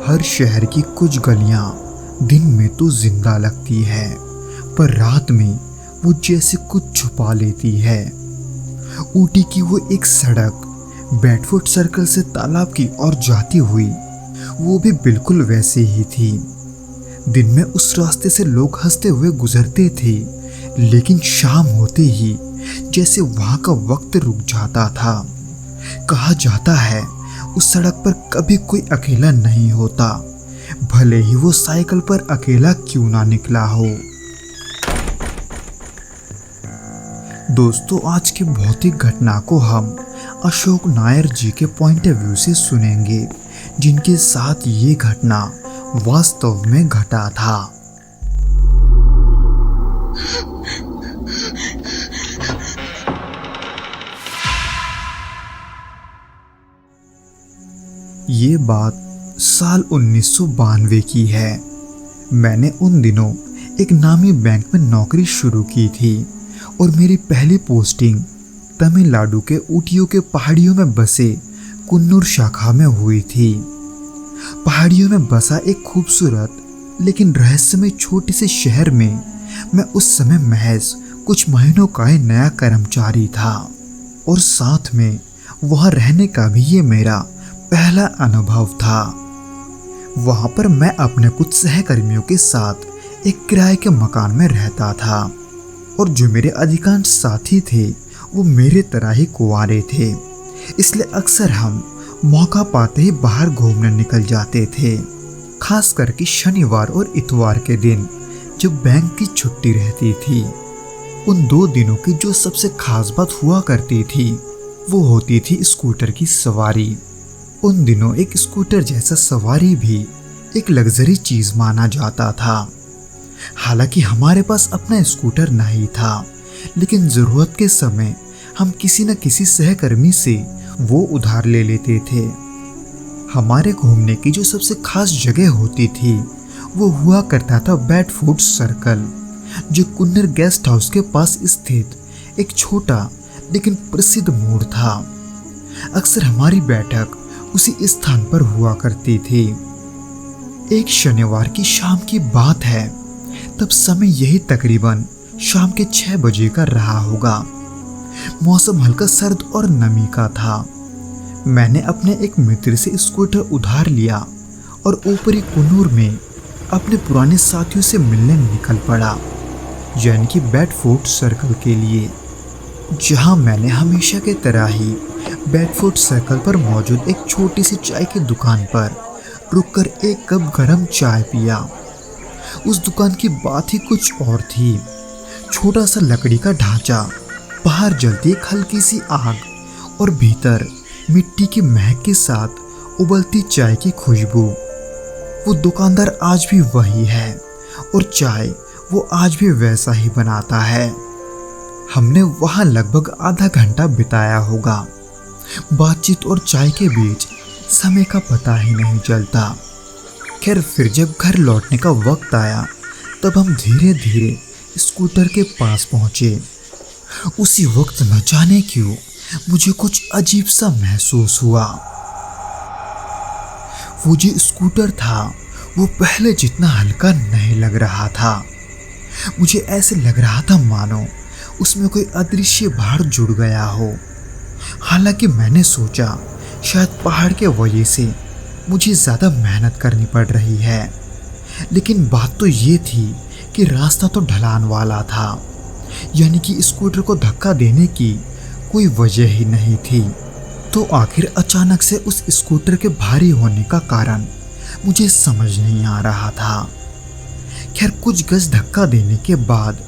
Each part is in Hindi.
हर शहर की कुछ गलियां दिन में तो जिंदा लगती है, पर रात में वो जैसे कुछ छुपा लेती है। ऊटी की वो एक सड़क बेडफोर्ड सर्कल से तालाब की ओर जाती हुई, वो भी बिल्कुल वैसे ही थी। दिन में उस रास्ते से लोग हंसते हुए गुजरते थे, लेकिन शाम होते ही जैसे वहां का वक्त रुक जाता था। कहा जाता है उस सड़क पर कभी कोई अकेला नहीं होता, भले ही वो साइकिल पर अकेला क्यों ना निकला हो। दोस्तों, आज की भौतिक घटना को हम अशोक नायर जी के पॉइंट ऑफ व्यू से सुनेंगे, जिनके साथ ये घटना वास्तव में घटा था। ये बात साल 1992 की है। मैंने उन दिनों एक नामी बैंक में नौकरी शुरू की थी और मेरी पहली पोस्टिंग तमिलनाडु के ऊटियों के पहाड़ियों में बसे कुन्नूर शाखा में हुई थी। पहाड़ियों में बसा एक खूबसूरत लेकिन रहस्यमय छोटे से शहर में मैं उस समय महज कुछ महीनों का एक नया कर्मचारी था, और साथ में वहां रहने का भी ये मेरा पहला अनुभव था। वहां पर मैं अपने कुछ सहकर्मियों के साथ एक किराए के मकान में रहता था, और जो मेरे अधिकांश साथी थे वो मेरे तरह ही कुंवारे थे, इसलिए अक्सर हम मौका पाते ही बाहर घूमने निकल जाते थे। खास करके शनिवार और इतवार के दिन जब बैंक की छुट्टी रहती थी। उन 2 दिनों की जो सबसे खास बात हुआ करती थी वो होती थी स्कूटर की सवारी। उन दिनों एक स्कूटर जैसा सवारी भी एक लग्जरी चीज माना जाता था। हालांकि हमारे पास अपना स्कूटर नहीं था, लेकिन जरूरत के समय हम किसी न किसी सहकर्मी से वो उधार ले लेते थे। हमारे घूमने की जो सबसे खास जगह होती थी वो हुआ करता था बेडफोर्ड सर्कल, जो कुन्नर गेस्ट हाउस के पास स्थित एक छोटा लेकिन प्रसिद्ध मोड़ था। अक्सर हमारी बैठक उसी स्थान पर हुआ करती थी। एक शनिवार की शाम की बात है, तब समय यही तकरीबन शाम के 6 बजे का रहा होगा। मौसम हल्का सर्द और नमी का था। मैंने अपने एक मित्र से स्कूटर उधार लिया और ऊपरी कुन्नूर में अपने पुराने साथियों से मिलने निकल पड़ा, यानी कि बेडफोर्ड सर्कल के लिए, जहां मैंने हमेशा के तरह ही बेडफोर्ड सर्कल पर मौजूद एक छोटी सी चाय की दुकान पर रुककर एक कप गरम चाय पिया। उस दुकान की बात ही कुछ और थी। छोटा सा लकड़ी का ढांचा, बाहर जलती एक हल्की सी आग और भीतर मिट्टी की महक के साथ उबलती चाय की खुशबू। वो दुकानदार आज भी वही है और चाय वो आज भी वैसा ही बनाता है। हमने वहां लगभग आधा घंटा बिताया होगा। बातचीत और चाय के बीच समय का पता ही नहीं चलता। खैर, फिर जब घर लौटने का वक्त आया तब हम धीरे धीरे स्कूटर के पास पहुंचे। उसी वक्त न जाने क्यों मुझे कुछ अजीब सा महसूस हुआ। वो जो स्कूटर था वो पहले जितना हल्का नहीं लग रहा था। मुझे ऐसे लग रहा था मानो उसमें कोई अदृश्य भार जुड़ गया हो। हालांकि मैंने सोचा शायद पहाड़ के वजह से मुझे ज़्यादा मेहनत करनी पड़ रही है, लेकिन बात तो ये थी कि रास्ता तो ढलान वाला था, यानी कि स्कूटर को धक्का देने की कोई वजह ही नहीं थी। तो आखिर अचानक से उस स्कूटर के भारी होने का कारण मुझे समझ नहीं आ रहा था। खैर, कुछ गज धक्का देने के बाद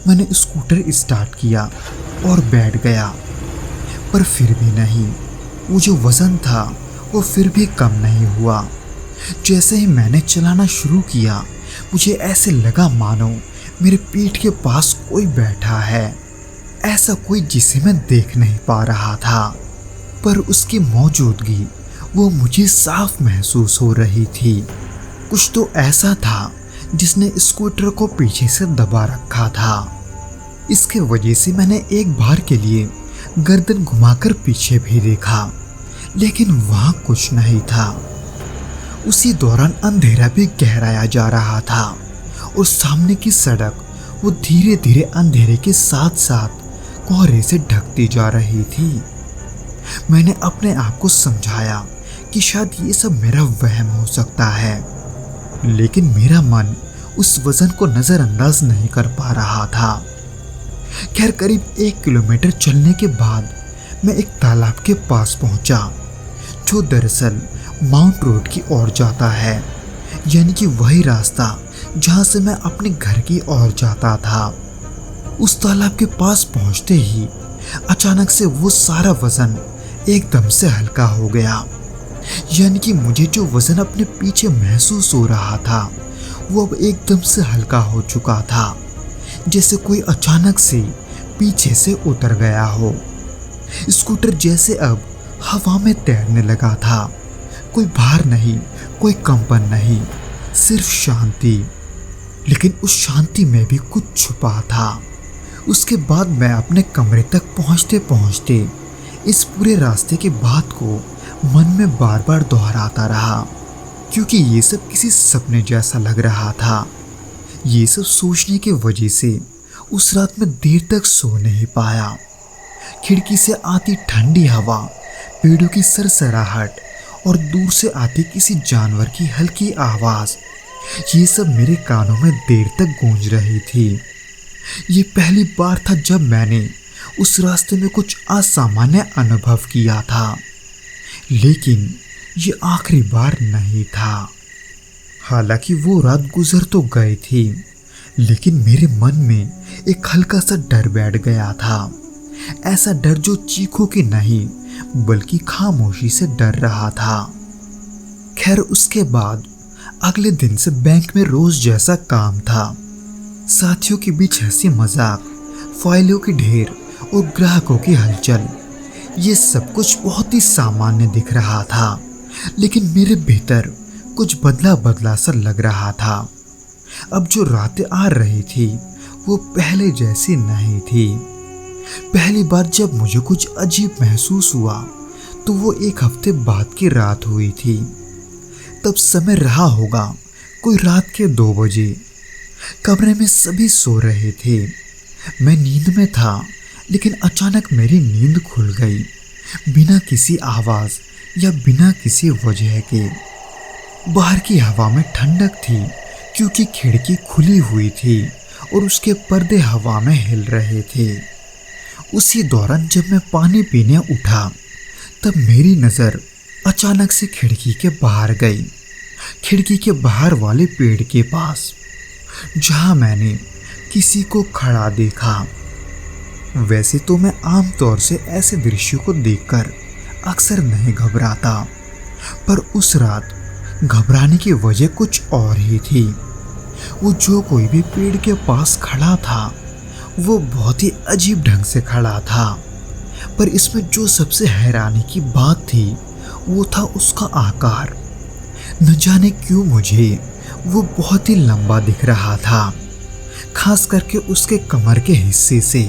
मैंने स्कूटर स्टार्ट किया और बैठ गया, पर फिर भी नहीं, वो जो वजन था वो फिर भी कम नहीं हुआ। जैसे ही मैंने चलाना शुरू किया मुझे ऐसे लगा मानो मेरे पीठ के पास कोई बैठा है, ऐसा कोई जिसे मैं देख नहीं पा रहा था, पर उसकी मौजूदगी वो मुझे साफ महसूस हो रही थी। कुछ तो ऐसा था जिसने स्कूटर को पीछे से दबा रखा था। इसके वजह से मैंने एक बार के लिए गर्दन घुमाकर पीछे भी देखा, लेकिन वहां कुछ नहीं था। उसी दौरान अंधेरा भी गहराया जा रहा था और सामने की सड़क वो धीरे धीरे अंधेरे के साथ साथ कोहरे से ढकती जा रही थी। मैंने अपने आप को समझाया कि शायद ये सब मेरा वहम हो सकता है, लेकिन मेरा मन उस वजन को नजरअंदाज नहीं कर पा रहा था। खैर करीब 1 किलोमीटर चलने के बाद मैं एक तालाब के पास पहुंचा, जो दरअसल माउंट रोड की ओर जाता है, यानी कि वही रास्ता जहां से मैं अपने घर की ओर जाता था। उस तालाब के पास पहुंचते ही अचानक से वो सारा वजन एकदम से हल्का हो गया, यानी कि मुझे जो वजन अपने पीछे महसूस हो रहा था वो अब एकदम से हल्का हो चुका था, जैसे कोई अचानक से पीछे से उतर गया हो। स्कूटर जैसे अब हवा में तैरने लगा था। कोई भार नहीं, कोई कंपन नहीं, सिर्फ शांति। लेकिन उस शांति में भी कुछ छुपा था। उसके बाद मैं अपने कमरे तक पहुंचते पहुंचते इस पूरे रास्ते की बात को मन में बार बार दोहराता रहा, क्योंकि ये सब किसी सपने जैसा लग रहा था। ये सब सोचने की वजह से उस रात में देर तक सो नहीं पाया। खिड़की से आती ठंडी हवा, पेड़ों की सरसराहट और दूर से आती किसी जानवर की हल्की आवाज, ये सब मेरे कानों में देर तक गूंज रही थी। ये पहली बार था जब मैंने उस रास्ते में कुछ असामान्य अनुभव किया था, लेकिन ये आखिरी बार नहीं था। हालांकि वो रात गुजर तो गई थी, लेकिन मेरे मन में एक हल्का सा डर बैठ गया था। ऐसा डर जो चीखों की नहीं बल्कि खामोशी से डर रहा था। खैर उसके बाद अगले दिन से बैंक में रोज जैसा काम था। साथियों के बीच हंसी मजाक, फाइलों की ढेर और ग्राहकों की हलचल, ये सब कुछ बहुत ही सामान्य दिख रहा था, लेकिन मेरे भीतर कुछ बदला बदला सा लग रहा था। अब जो रातें आ रही थी वो पहले जैसी नहीं थी। पहली बार जब मुझे कुछ अजीब महसूस हुआ तो वो 1 हफ्ते बाद की रात हुई थी। तब समय रहा होगा कोई रात के 2 बजे। कमरे में सभी सो रहे थे। मैं नींद में था, लेकिन अचानक मेरी नींद खुल गई, बिना किसी आवाज या बिना किसी वजह के। बाहर की हवा में ठंडक थी, क्योंकि खिड़की खुली हुई थी और उसके पर्दे हवा में हिल रहे थे। उसी दौरान जब मैं पानी पीने उठा, तब मेरी नज़र अचानक से खिड़की के बाहर गई, खिड़की के बाहर वाले पेड़ के पास, जहां मैंने किसी को खड़ा देखा। वैसे तो मैं आमतौर से ऐसे दृश्यों को देखकर अक्सर नहीं घबराता, पर उस रात घबराने की वजह कुछ और ही थी। वो जो कोई भी पेड़ के पास खड़ा था वो बहुत ही अजीब ढंग से खड़ा था, पर इसमें जो सबसे हैरानी की बात थी वो था उसका आकार। न जाने क्यों मुझे वो बहुत ही लंबा दिख रहा था, खास करके उसके कमर के हिस्से से,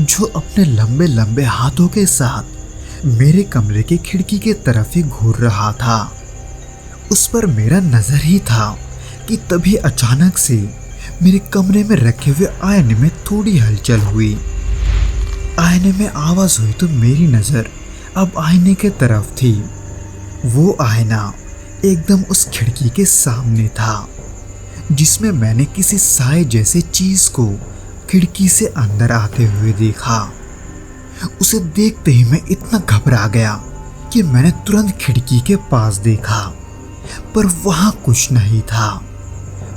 जो अपने लंबे लंबे हाथों के साथ मेरे कमरे की खिड़की के तरफ ही घूर रहा था। उस पर मेरा नजर ही था कि तभी अचानक से मेरे कमरे में रखे हुए आईने में थोड़ी हलचल हुई। आईने में आवाज हुई तो मेरी नजर अब आईने के तरफ थी। वो आईना एकदम उस खिड़की के सामने था, जिसमें मैंने किसी साए जैसे चीज को खिड़की से अंदर आते हुए देखा। उसे देखते ही मैं इतना घबरा गया कि मैंने तुरंत खिड़की के पास देखा, पर वहां कुछ नहीं था।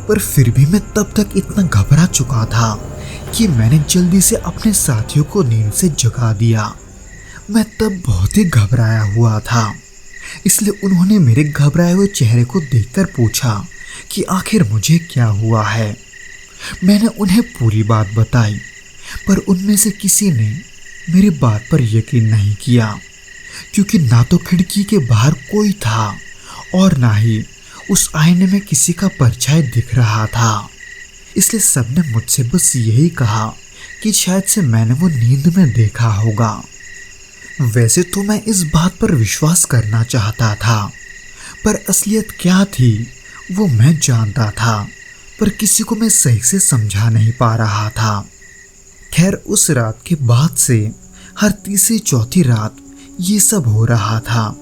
पर फिर भी मैं तब तक इतना घबरा चुका था कि मैंने जल्दी से अपने साथियों को नींद से जगा दिया। मैं तब बहुत ही घबराया हुआ था, इसलिए उन्होंने मेरे घबराए हुए चेहरे को देखकर पूछा कि आखिर मुझे क्या हुआ है। मैंने उन्हें पूरी बात बताई, पर उनमें से किसी ने मेरी बात पर यकीन नहीं किया, क्योंकि ना तो खिड़की के बाहर कोई था और ना ही उस आईने में किसी का परछाई दिख रहा था। इसलिए सबने मुझसे बस यही कहा कि शायद से मैंने वो नींद में देखा होगा। वैसे तो मैं इस बात पर विश्वास करना चाहता था, पर असलियत क्या थी वो मैं जानता था, पर किसी को मैं सही से समझा नहीं पा रहा था। खैर, उस रात के बाद से हर तीसरी चौथी रात ये सब हो रहा था।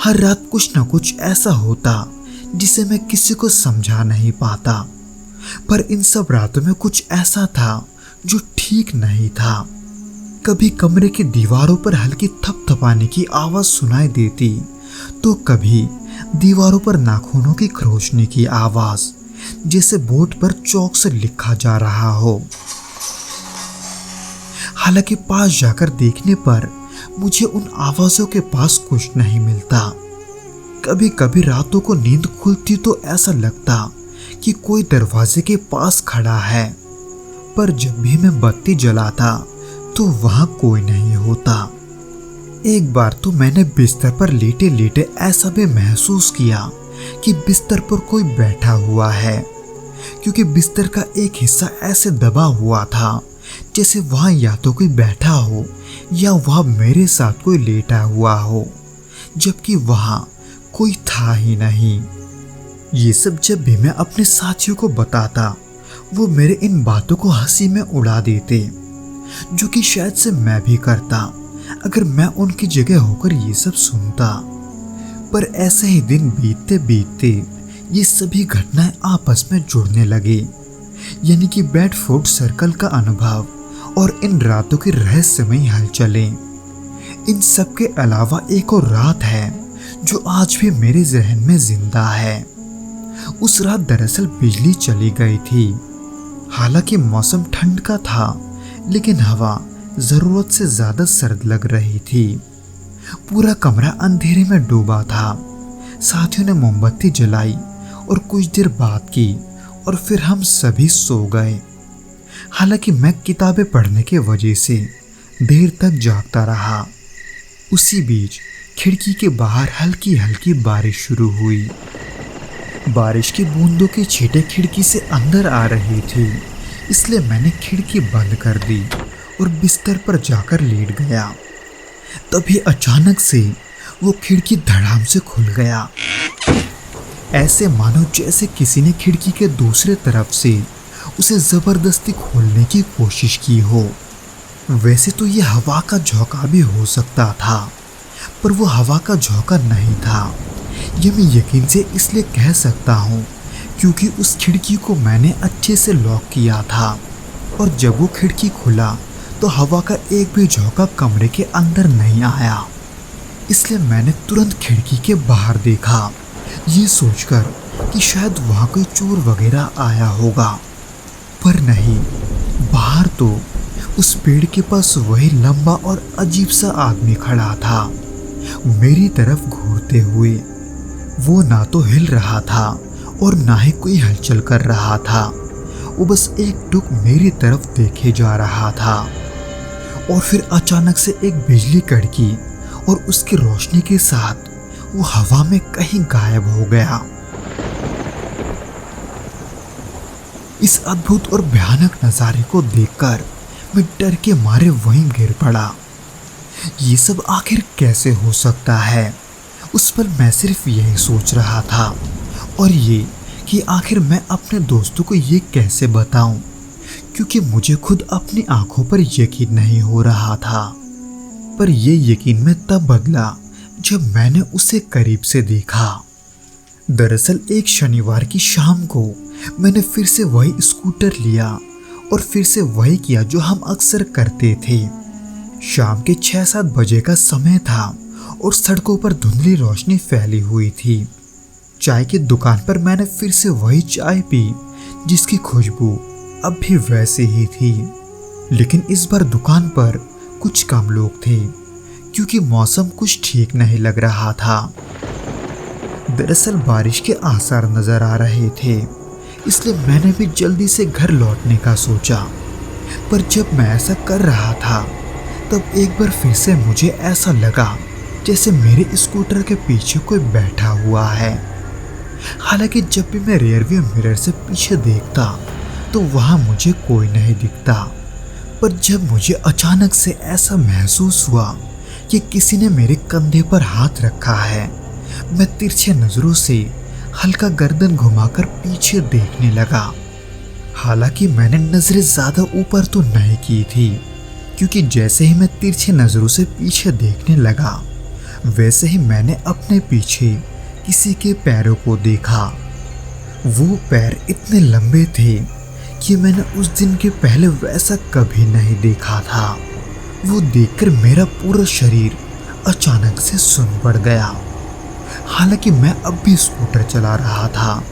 हर रात कुछ न कुछ ऐसा होता जिसे मैं किसी को समझा नहीं पाता, पर इन सब रातों में कुछ ऐसा था जो ठीक नहीं था। कभी कमरे की दीवारों पर हल्की थपथपाने की आवाज सुनाई देती, तो कभी दीवारों पर नाखूनों की खरोंचने की आवाज, जैसे बोर्ड पर चौक से लिखा जा रहा हो। हालांकि पास जाकर देखने पर मुझे उन आवाजों के पास कुछ नहीं मिलता। कभी कभी रातों को नींद खुलती तो ऐसा लगता कि कोई दरवाजे के पास खड़ा है, पर जब भी मैं बत्ती जलाता तो वहां कोई नहीं होता। एक बार तो मैंने बिस्तर पर लेटे लेटे ऐसा भी महसूस किया कि बिस्तर पर कोई बैठा हुआ है, क्योंकि बिस्तर का एक हिस्सा ऐसे दबा हुआ था जैसे वहां या तो कोई बैठा हो या वहां मेरे साथ कोई लेटा हुआ हो, जबकि वहां कोई था ही नहीं। ये सब जब भी मैं अपने साथियों को बताता, वो मेरे इन बातों को हंसी में उड़ा देते, जो कि शायद से मैं भी करता अगर मैं उनकी जगह होकर ये सब सुनता। पर ऐसे ही दिन बीतते बीतते ये सभी घटनाएं आपस में जुड़ने लगी, यानी कि बेडफोर्ड सर्कल का अनुभव और इन रातों की रहस्यमयी हलचलें। इन सब के अलावा एक और रात है जो आज भी मेरे जहन में जिंदा है। उस रात दरअसल बिजली चली गई थी। हालांकि मौसम ठंड का था, लेकिन हवा जरूरत से ज्यादा सर्द लग रही थी। पूरा कमरा अंधेरे में डूबा था। साथियों ने मोमबत्ती जलाई और कुछ देर बात की और फिर हम सभी सो गए। हालांकि मैं किताबें पढ़ने के वजह से देर तक जागता रहा। उसी बीच खिड़की के बाहर हल्की हल्की बारिश शुरू हुई। बारिश की बूंदों के छींटे खिड़की से अंदर आ रही थी, इसलिए मैंने खिड़की बंद कर दी और बिस्तर पर जाकर लेट गया। तभी अचानक से वो खिड़की धड़ाम से खुल गया, ऐसे मानो जैसे किसी ने खिड़की के दूसरे तरफ से उसे जबरदस्ती खोलने की कोशिश की हो। वैसे तो ये हवा का झोंका भी हो सकता था, पर वो हवा का झोंका नहीं था। ये मैं यकीन से इसलिए कह सकता हूँ क्योंकि उस खिड़की को मैंने अच्छे से लॉक किया था, और जब वो खिड़की खुला तो हवा का एक भी झोंका कमरे के अंदर नहीं आया। इसलिए मैंने तुरंत खिड़की के बाहर देखा, ये सोचकर कि शायद वहाँ कोई चोर वगैरह आया होगा, पर नहीं। बाहर तो उस पेड़ के पास वही लंबा और अजीब सा आदमी खड़ा था, मेरी तरफ घूरते हुए। वो ना तो हिल रहा था और ना ही कोई हलचल कर रहा था। वो बस एक टुक मेरी तरफ देखे जा रहा था, और फिर अचानक से एक बिजली कड़की और उसकी रोशनी के साथ वो हवा में कहीं गायब हो गया। इस अद्भुत और भयानक नजारे को देखकर मैं डर के मारे वहीं गिर पड़ा। ये सब आखिर कैसे हो सकता है? उस पर मैं सिर्फ यही सोच रहा था, और ये कि आखिर मैं अपने दोस्तों को ये कैसे बताऊं, क्योंकि मुझे खुद अपनी आंखों पर यकीन नहीं हो रहा था। पर यह यकीन में तब बदला जब मैंने उसे करीब से देखा। दरअसल एक शनिवार की शाम को मैंने फिर से वही स्कूटर लिया और फिर से वही किया जो हम अक्सर करते थे। शाम के 6-7 बजे का समय था और सड़कों पर धुंधली रोशनी फैली हुई थी। चाय की दुकान पर मैंने फिर से वही चाय पी जिसकी खुशबू अब भी वैसे ही थी, लेकिन इस बार दुकान पर कुछ कम लोग थे क्योंकि मौसम कुछ ठीक नहीं लग रहा था। दरअसल बारिश के आसार नजर आ रहे थे, इसलिए मैंने भी जल्दी से घर लौटने का सोचा। पर जब मैं ऐसा कर रहा था तब एक बार फिर से मुझे ऐसा लगा जैसे मेरे स्कूटर के पीछे कोई बैठा हुआ है। हालांकि जब भी मैं रियरव्यू मिरर से पीछे देखता तो वहां मुझे कोई नहीं दिखता, पर जब मुझे अचानक से ऐसा महसूस हुआ कि किसी ने मेरे कंधे पर हाथ रखा है, मैं तिरछे नजरों से हल्का गर्दन घुमाकर पीछे देखने लगा। हालांकि मैंने नजरें ज्यादा ऊपर तो नहीं की थी, क्योंकि जैसे ही मैं तिरछे नजरों से पीछे देखने लगा वैसे ही मैंने अपने पीछे किसी के पैरों को देखा। वो पैर इतने लंबे थे कि मैंने उस दिन के पहले वैसा कभी नहीं देखा था। वो देखकर मेरा पूरा शरीर अचानक से सुन पड़ गया। हालांकि मैं अब भी स्कूटर चला रहा था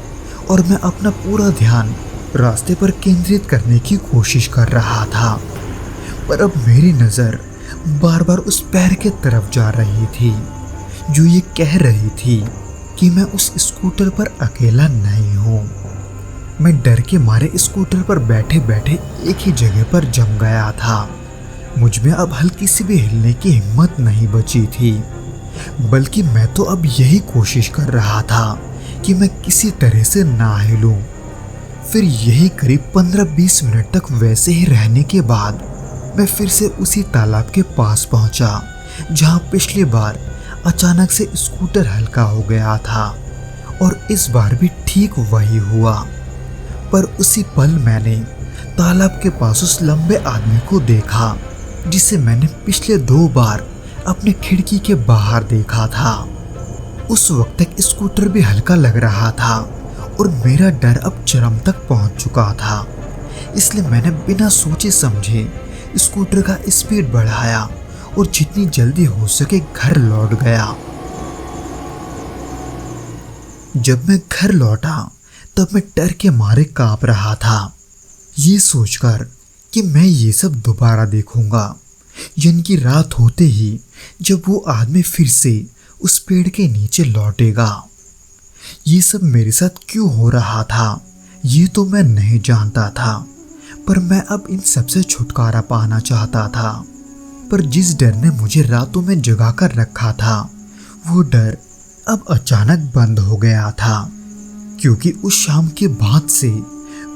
और मैं अपना पूरा ध्यान रास्ते पर केंद्रित करने की कोशिश कर रहा था, पर अब मेरी नज़र बार बार उस पैर के तरफ जा रही थी जो ये कह रही थी कि मैं उस स्कूटर पर अकेला नहीं हूँ। मैं डर के मारे स्कूटर पर बैठे बैठे एक ही जगह पर जम गया था। मुझ में अब हल्की सी भी हिलने की हिम्मत नहीं बची थी, बल्कि मैं तो अब यही कोशिश कर रहा था कि मैं किसी तरह से ना हिलूं। फिर यही करीब 15-20 मिनट तक वैसे ही रहने के बाद मैं फिर से उसी तालाब के पास पहुंचा जहां पिछली बार अचानक से स्कूटर हल्का हो गया था, और इस बार भी ठीक वही हुआ। पर उसी पल मैंने तालाब के पास उस लंबे आदमी को देखा जिसे मैंने पिछले 2 बार अपने खिड़की के बाहर देखा था। उस वक्त तक स्कूटर भी हल्का लग रहा था और मेरा डर अब चरम तक पहुंच चुका था, इसलिए मैंने बिना सोचे समझे स्कूटर का स्पीड बढ़ाया और जितनी जल्दी हो सके घर लौट गया। जब मैं घर लौटा तब मैं डर के मारे कांप रहा था, ये सोचकर कि मैं ये सब दोबारा देखूंगा, यानी कि रात होते ही जब वो आदमी फिर से उस पेड़ के नीचे लौटेगा। ये सब मेरे साथ क्यों हो रहा था ये तो मैं नहीं जानता था, पर मैं अब इन सब से छुटकारा पाना चाहता था। पर जिस डर ने मुझे रातों में जगा कर रखा था वो डर अब अचानक बंद हो गया था, क्योंकि उस शाम के बाद से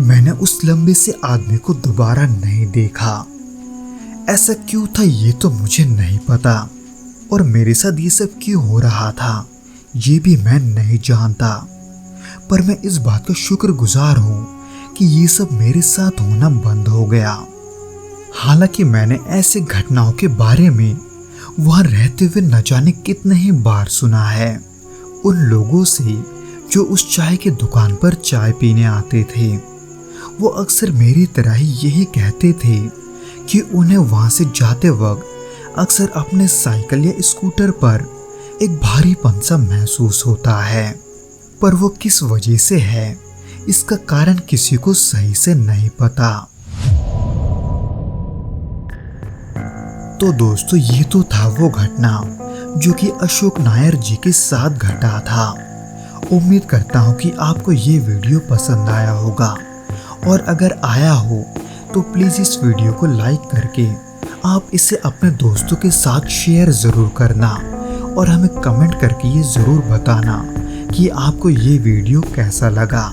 मैंने उस लंबे से आदमी को दोबारा नहीं देखा। ऐसा क्यों था ये तो मुझे नहीं पता, और मेरे साथ ये सब क्यों हो रहा था ये भी मैं नहीं जानता, पर मैं इस बात का शुक्रगुजार हूँ कि ये सब मेरे साथ होना बंद हो गया। हालांकि मैंने ऐसे घटनाओं के बारे में वहां रहते हुए न जाने कितने ही बार सुना है, उन लोगों से जो उस चाय की दुकान पर चाय पीने आते थे। वो अक्सर मेरी तरह ही यही कहते थे कि उन्हें वहां से जाते वक्त अक्सर अपने साइकिल या स्कूटर पर एक भारीपन सा महसूस होता है, पर वो किस वजह से है इसका कारण किसी को सही से नहीं पता। तो दोस्तों ये तो था वो घटना जो कि अशोक नायर जी के साथ घटा था। उम्मीद करता हूँ कि आपको ये वीडियो पसंद आया होगा, और अगर आया हो तो प्लीज़ इस वीडियो को लाइक करके आप इसे अपने दोस्तों के साथ शेयर ज़रूर करना, और हमें कमेंट करके ये ज़रूर बताना कि आपको ये वीडियो कैसा लगा।